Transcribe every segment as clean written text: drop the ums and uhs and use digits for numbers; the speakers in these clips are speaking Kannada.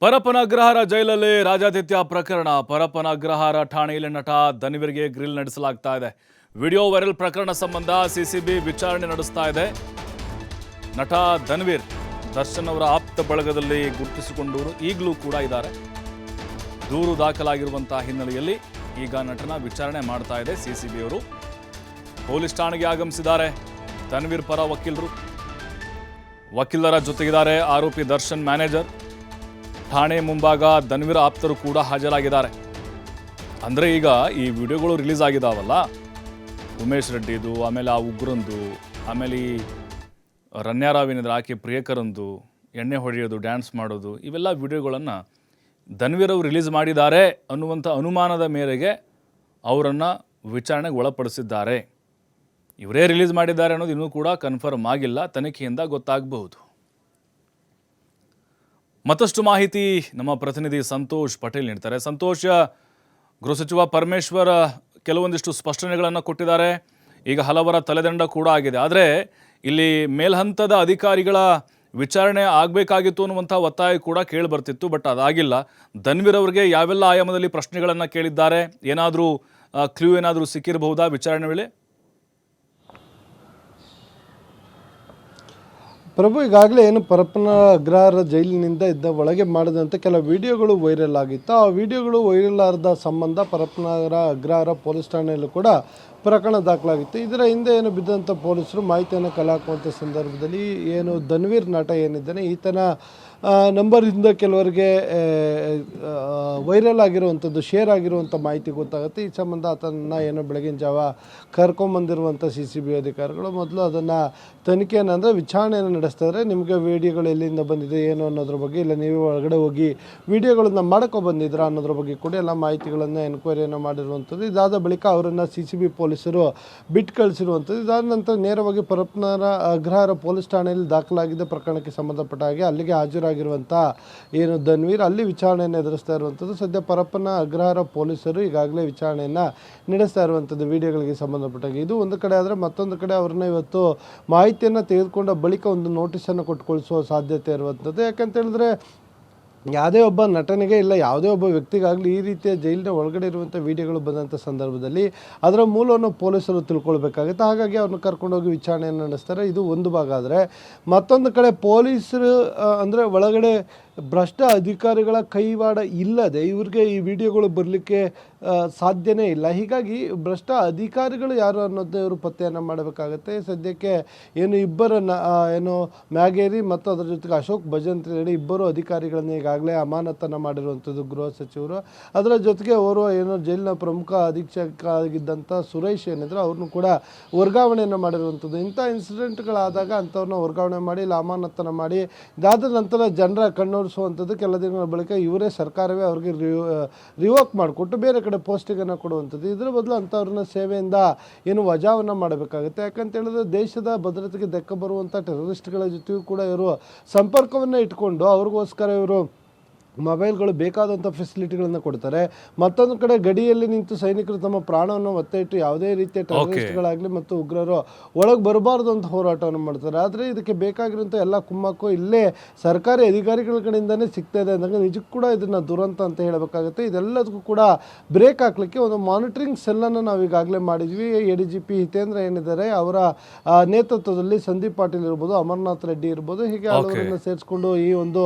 ಪರಪ್ಪನ ಅಗ್ರಹಾರ ಜೈಲಲ್ಲಿ ರಾಜಾತಿಥ್ಯ ಪ್ರಕರಣ. ಪರಪ್ಪನ ಅಗ್ರಹಾರ ಠಾಣೆಯಲ್ಲಿ ನಟ ಧನ್ವೀರ್ಗೆ ಗ್ರಿಲ್ ನಡೆಸಲಾಗ್ತಾ ಇದೆ. ವಿಡಿಯೋ ವೈರಲ್ ಪ್ರಕರಣ ಸಂಬಂಧ ಸಿಸಿಬಿ ವಿಚಾರಣೆ ನಡೆಸ್ತಾ ಇದೆ. ನಟ ಧನ್ವೀರ್ ದರ್ಶನ್ ಅವರ ಆಪ್ತ ಬಳಗದಲ್ಲಿ ಗುರುತಿಸಿಕೊಂಡವರು ಈಗಲೂ ಕೂಡ ಇದ್ದಾರೆ. ದೂರು ದಾಖಲಾಗಿರುವಂತಹ ಹಿನ್ನೆಲೆಯಲ್ಲಿ ಈಗ ನಟನ ವಿಚಾರಣೆ ಮಾಡ್ತಾ ಇದೆ ಸಿಸಿಬಿ ಅವರು. ಪೊಲೀಸ್ ಠಾಣೆಗೆ ಆಗಮಿಸಿದ್ದಾರೆ ಧನ್ವೀರ್ ಪರ ವಕೀಲರ ಜೊತೆಗಿದ್ದಾರೆ ಆರೋಪಿ ದರ್ಶನ್ ಮ್ಯಾನೇಜರ್. ಠಾಣೆ ಮುಂಭಾಗ ಧನ್ವೀರ್ ಆಪ್ತರು ಕೂಡ ಹಾಜರಾಗಿದ್ದಾರೆ. ಅಂದರೆ ಈಗ ಈ ವಿಡಿಯೋಗಳು ರಿಲೀಸ್ ಆಗಿದಾವಲ್ಲ, ಉಮೇಶ್ ರೆಡ್ಡಿದು, ಆಮೇಲೆ ಆ ಉಗ್ರಂದು, ಆಮೇಲೆ ಈ ರನ್ಯಾರಾವಿನಿದ್ರೆ ಆಕೆ ಪ್ರಿಯಕರಂದು ಎಣ್ಣೆ ಹೊಡೆಯೋದು, ಡ್ಯಾನ್ಸ್ ಮಾಡೋದು, ಇವೆಲ್ಲ ವಿಡಿಯೋಗಳನ್ನು ಧನ್ವೀರ್ ಅವರು ರಿಲೀಸ್ ಮಾಡಿದ್ದಾರೆ ಅನ್ನುವಂಥ ಅನುಮಾನದ ಮೇರೆಗೆ ಅವರನ್ನು ವಿಚಾರಣೆಗೆ ಒಳಪಡಿಸಿದ್ದಾರೆ. ಇವರೇ ರಿಲೀಸ್ ಮಾಡಿದ್ದಾರೆ ಅನ್ನೋದು ಇನ್ನೂ ಕೂಡ ಕನ್ಫರ್ಮ್ ಆಗಿಲ್ಲ, ತನಿಖೆಯಿಂದ ಗೊತ್ತಾಗಬಹುದು. ಮತ್ತಷ್ಟು ಮಾಹಿತಿ ನಮ್ಮ ಪ್ರತಿನಿಧಿ ಸಂತೋಷ್ ಪಟೇಲ್ ನೀಡ್ತಾರೆ. ಸಂತೋಷ್, ಗೃಹ ಸಚಿವ ಪರಮೇಶ್ವರ್ ಕೆಲವೊಂದಿಷ್ಟು ಸ್ಪಷ್ಟನೆಗಳನ್ನು ಕೊಟ್ಟಿದ್ದಾರೆ. ಈಗ ಹಲವರ ತಲೆದಂಡ ಕೂಡ ಆಗಿದೆ. ಆದರೆ ಇಲ್ಲಿ ಮೇಲ್ಹಂತದ ಅಧಿಕಾರಿಗಳ ವಿಚಾರಣೆ ಆಗಬೇಕಾಗಿತ್ತು ಅನ್ನುವಂಥ ಒತ್ತಾಯ ಕೂಡ ಕೇಳಿ ಬರ್ತಿತ್ತು, ಬಟ್ ಅದಾಗಿಲ್ಲ. ಧನ್ವೀರ್ ಅವರಿಗೆ ಯಾವೆಲ್ಲ ಆಯಾಮದಲ್ಲಿ ಪ್ರಶ್ನೆಗಳನ್ನು ಕೇಳಿದ್ದಾರೆ? ಏನಾದರೂ ಕ್ಲೂ ಏನಾದರೂ ಸಿಕ್ಕಿರಬಹುದಾ ವಿಚಾರಣೆ ವೇಳೆ? ಪ್ರಭು, ಈಗಾಗಲೇ ಏನು ಪರಪ್ಪನ ಅಗ್ರಹಾರ ಜೈಲಿನಿಂದ ಇದ್ದ ಒಳಗೆ ಮಾಡಿದಂತೆ ಕೆಲ ವಿಡಿಯೋಗಳು ವೈರಲ್ ಆಗಿತ್ತು. ಆ ವಿಡಿಯೋಗಳು ವೈರಲ್ ಆದ ಸಂಬಂಧ ಪರಪ್ಪನ ಅಗ್ರಹಾರ ಪೊಲೀಸ್ ಠಾಣೆಯಲ್ಲೂ ಕೂಡ ಪ್ರಕರಣ ದಾಖಲಾಗಿತ್ತು. ಇದರ ಹಿಂದೆ ಏನು ಬಿದ್ದಂಥ ಪೊಲೀಸರು ಮಾಹಿತಿಯನ್ನು ಕಲೆ ಹಾಕುವಂಥ ಸಂದರ್ಭದಲ್ಲಿ ಏನು ಧನ್ವೀರ್ ನಟ ಏನಿದ್ದಾನೆ ಈತನ ನಂಬರಿಂದ ಕೆಲವರಿಗೆ ವೈರಲ್ ಆಗಿರುವಂಥದ್ದು, ಶೇರ್ ಆಗಿರುವಂಥ ಮಾಹಿತಿ ಗೊತ್ತಾಗುತ್ತೆ. ಈ ಸಂಬಂಧ ಆತನನ್ನು ಏನೋ ಬೆಳಗಿನ ಜಾವ ಕರ್ಕೊಂಬಂದಿರುವಂಥ ಸಿಸಿಬಿ ಅಧಿಕಾರಿಗಳು ಮೊದಲು ಅದನ್ನು ತನಿಖೆಯನ್ನು ಅಂದರೆ ವಿಚಾರಣೆಯನ್ನು ನಡೆಸ್ತಾರೆ. ನಿಮಗೆ ವಿಡಿಯೋಗಳು ಎಲ್ಲಿಂದ ಬಂದಿದೆ ಏನು ಅನ್ನೋದ್ರ ಬಗ್ಗೆ, ಇಲ್ಲ ನೀವು ಒಳಗಡೆ ಹೋಗಿ ವಿಡಿಯೋಗಳನ್ನು ಬಂದಿದ್ದೀರಾ ಅನ್ನೋದ್ರ ಬಗ್ಗೆ ಕೂಡ ಎಲ್ಲ ಮಾಹಿತಿಗಳನ್ನು ಎನ್ಕ್ವೈರಿಯನ್ನು ಮಾಡಿರುವಂಥದ್ದು. ಇದಾದ ಬಳಿಕ ಅವರನ್ನು ಸಿಸಿಬಿ ಪೊಲೀಸರು ಬಿಟ್ಟು ಕಳಿಸಿರುವಂಥದ್ದು. ಇದಾದ ನಂತರ ನೇರವಾಗಿ ಪರಪ್ಪನ ಅಗ್ರಹಾರ ಪೊಲೀಸ್ ಠಾಣೆಯಲ್ಲಿ ದಾಖಲಾಗಿದ್ದ ಪ್ರಕರಣಕ್ಕೆ ಸಂಬಂಧಪಟ್ಟ ಹಾಗೆ ಅಲ್ಲಿಗೆ ಹಾಜರಾಗಿರುವಂಥ ಏನು ಧನ್ವೀರ್ ಅಲ್ಲಿ ವಿಚಾರಣೆಯನ್ನು ಎದುರಿಸ್ತಾ ಇರುವಂಥದ್ದು. ಸದ್ಯ ಪರಪ್ಪನ ಅಗ್ರಹಾರ ಪೊಲೀಸರು ಈಗಾಗಲೇ ವಿಚಾರಣೆಯನ್ನು ನಡೆಸ್ತಾ ಇರುವಂಥದ್ದು ವಿಡಿಯೋಗಳಿಗೆ ಸಂಬಂಧಪಟ್ಟಾಗ. ಇದು ಒಂದು ಕಡೆ ಆದರೆ, ಮತ್ತೊಂದು ಕಡೆ ಅವ್ರನ್ನ ಇವತ್ತು ಮಾಹಿತಿಯನ್ನು ತೆಗೆದುಕೊಂಡ ಬಳಿಕ ಒಂದು ನೋಟಿಸನ್ನು ಕೊಟ್ಟುಕೊಳಿಸುವ ಸಾಧ್ಯತೆ ಇರುವಂಥದ್ದು. ಯಾಕಂತ ಹೇಳಿದ್ರೆ ಯಾವುದೇ ಒಬ್ಬ ನಟನಿಗೆ ಇಲ್ಲ ಯಾವುದೇ ಒಬ್ಬ ವ್ಯಕ್ತಿಗಾಗಲಿ ಈ ರೀತಿಯ ಜೈಲಿನ ಒಳಗಡೆ ಇರುವಂಥ ವಿಡಿಯೋಗಳು ಬಂದಂಥ ಸಂದರ್ಭದಲ್ಲಿ ಅದರ ಮೂಲವನ್ನು ಪೊಲೀಸರು ತಿಳ್ಕೊಳ್ಬೇಕಾಗುತ್ತೆ. ಹಾಗಾಗಿ ಅವ್ರನ್ನ ಕರ್ಕೊಂಡೋಗಿ ವಿಚಾರಣೆಯನ್ನು ನಡೆಸ್ತಾರೆ. ಇದು ಒಂದು ಭಾಗ. ಆದರೆ ಮತ್ತೊಂದು ಕಡೆ ಪೊಲೀಸರು ಅಂದರೆ ಒಳಗಡೆ ಭ್ರಷ್ಟ ಅಧಿಕಾರಿಗಳ ಕೈವಾಡ ಇಲ್ಲದೆ ಇವ್ರಿಗೆ ಈ ವಿಡಿಯೋಗಳು ಬರಲಿಕ್ಕೆ ಸಾಧ್ಯನೇ ಇಲ್ಲ. ಹೀಗಾಗಿ ಭ್ರಷ್ಟ ಅಧಿಕಾರಿಗಳು ಯಾರು ಅನ್ನೋದು ಇವರು ಪತ್ತೆಯನ್ನು ಮಾಡಬೇಕಾಗತ್ತೆ. ಸದ್ಯಕ್ಕೆ ಏನು ಇಬ್ಬರನ್ನು ಏನು ಮ್ಯಾಗೇರಿ ಮತ್ತು ಅದರ ಜೊತೆಗೆ ಅಶೋಕ್ ಭಜಂತ್ರಿ ಇಬ್ಬರು ಅಧಿಕಾರಿಗಳನ್ನು ಈಗಾಗಲೇ ಅಮಾನತನ್ನು ಮಾಡಿರುವಂಥದ್ದು ಗೃಹ ಸಚಿವರು. ಅದರ ಜೊತೆಗೆ ಅವರು ಏನು ಜೈಲಿನ ಪ್ರಮುಖ ಅಧೀಕ್ಷಕ ಆಗಿದ್ದಂಥ ಸುರೇಶ್ ಏನಿದ್ರು ಅವ್ರನ್ನೂ ಕೂಡ ವರ್ಗಾವಣೆಯನ್ನು ಮಾಡಿರುವಂಥದ್ದು. ಇಂಥ ಇನ್ಸಿಡೆಂಟ್ಗಳಾದಾಗ ಅಂಥವ್ರನ್ನ ವರ್ಗಾವಣೆ ಮಾಡಿ ಇಲ್ಲ ಅಮಾನತನ್ನು ಮಾಡಿ ಇದಾದ ನಂತರ ಜನರ ಕಣ್ಣೋರಿಸುವಂಥದ್ದು. ಕೆಲ ದಿನಗಳ ಬಳಿಕ ಇವರೇ ಸರ್ಕಾರವೇ ಅವ್ರಿಗೆ ರಿವೋಕ್ ಮಾಡಿಕೊಟ್ಟು ಬೇರೆ ಕಡೆ ಪೋಸ್ಟಿಂಗನ್ನು ಕೊಡುವಂಥದ್ದು. ಇದರ ಬದಲು ಅಂಥವ್ರನ್ನ ಸೇವೆಯಿಂದ ಏನು ವಜಾವನ್ನು ಮಾಡಬೇಕಾಗುತ್ತೆ. ಯಾಕಂತ ಹೇಳಿದ್ರೆ ದೇಶದ ಭದ್ರತೆಗೆ ಧಕ್ಕೆ ಬರುವಂಥ ಟೆರರಿಸ್ಟ್ಗಳ ಜೊತೆಯೂ ಕೂಡ ಇವರು ಸಂಪರ್ಕವನ್ನು ಇಟ್ಕೊಂಡು ಅವ್ರಿಗೋಸ್ಕರ ಇವರು ಮೊಬೈಲ್ಗಳು ಬೇಕಾದಂಥ ಫೆಸಿಲಿಟಿಗಳನ್ನು ಕೊಡ್ತಾರೆ. ಮತ್ತೊಂದು ಕಡೆ ಗಡಿಯಲ್ಲಿ ನಿಂತು ಸೈನಿಕರು ತಮ್ಮ ಪ್ರಾಣವನ್ನು ಒತ್ತೆ ಇಟ್ಟು ಯಾವುದೇ ರೀತಿಯ ಟೆರರಿಸ್ಟ್ಗಳಾಗಲಿ ಮತ್ತು ಉಗ್ರರು ಒಳಗೆ ಬರಬಾರ್ದು ಅಂತ ಹೋರಾಟವನ್ನು ಮಾಡ್ತಾರೆ. ಆದರೆ ಇದಕ್ಕೆ ಬೇಕಾಗಿರುವಂಥ ಎಲ್ಲ ಕುಮ್ಮಕ್ಕು ಇಲ್ಲೇ ಸರ್ಕಾರಿ ಅಧಿಕಾರಿಗಳ ಕಡೆಯಿಂದನೇ ಸಿಗ್ತಾ ಇದೆ ಅಂದಾಗ ನಿಜಕ್ಕೂ ಕೂಡ ಇದನ್ನು ದುರಂತ ಅಂತ ಹೇಳಬೇಕಾಗುತ್ತೆ. ಇದೆಲ್ಲದಕ್ಕೂ ಕೂಡ ಬ್ರೇಕ್ ಹಾಕಲಿಕ್ಕೆ ಒಂದು ಮಾನಿಟರಿಂಗ್ ಸೆಲ್ಲನ್ನು ನಾವು ಈಗಾಗಲೇ ಮಾಡಿದ್ವಿ. ADGP ಹಿತೇಂದ್ರ ಏನಿದ್ದಾರೆ ಅವರ ನೇತೃತ್ವದಲ್ಲಿ ಸಂದೀಪ್ ಪಾಟೀಲ್ ಇರ್ಬೋದು, ಅಮರ್ನಾಥ್ ರೆಡ್ಡಿ ಇರ್ಬೋದು, ಹೀಗೆ ಹಲವರನ್ನು ಸೇರಿಸ್ಕೊಂಡು ಈ ಒಂದು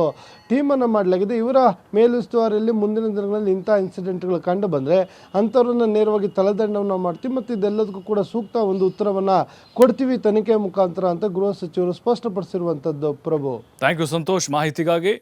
ಟೀಮನ್ನು ಮಾಡಲಾಗಿದೆ. ಇವರ ಮೇಲುಸ್ತುವಾರಿಯಲ್ಲಿ ಮುಂದಿನ ದಿನಗಳಲ್ಲಿ ಇಂಥ ಇನ್ಸಿಡೆಂಟ್ಗಳು ಕಂಡು ಬಂದರೆ ಅಂಥವ್ರನ್ನ ನೇರವಾಗಿ ತಲೆದಂಡವನ್ನು ಮಾಡ್ತೀವಿ ಮತ್ತು ಇದೆಲ್ಲದಕ್ಕೂ ಕೂಡ ಸೂಕ್ತ ಒಂದು ಉತ್ತರವನ್ನು ಕೊಡ್ತೀವಿ ತನಿಖೆ ಮುಖಾಂತರ ಅಂತ ಗೃಹ ಸಚಿವರು ಸ್ಪಷ್ಟಪಡಿಸಿರುವಂಥದ್ದು. ಪ್ರಭು, ಥ್ಯಾಂಕ್ ಯು ಸಂತೋಷ್ ಮಾಹಿತಿಗಾಗಿ.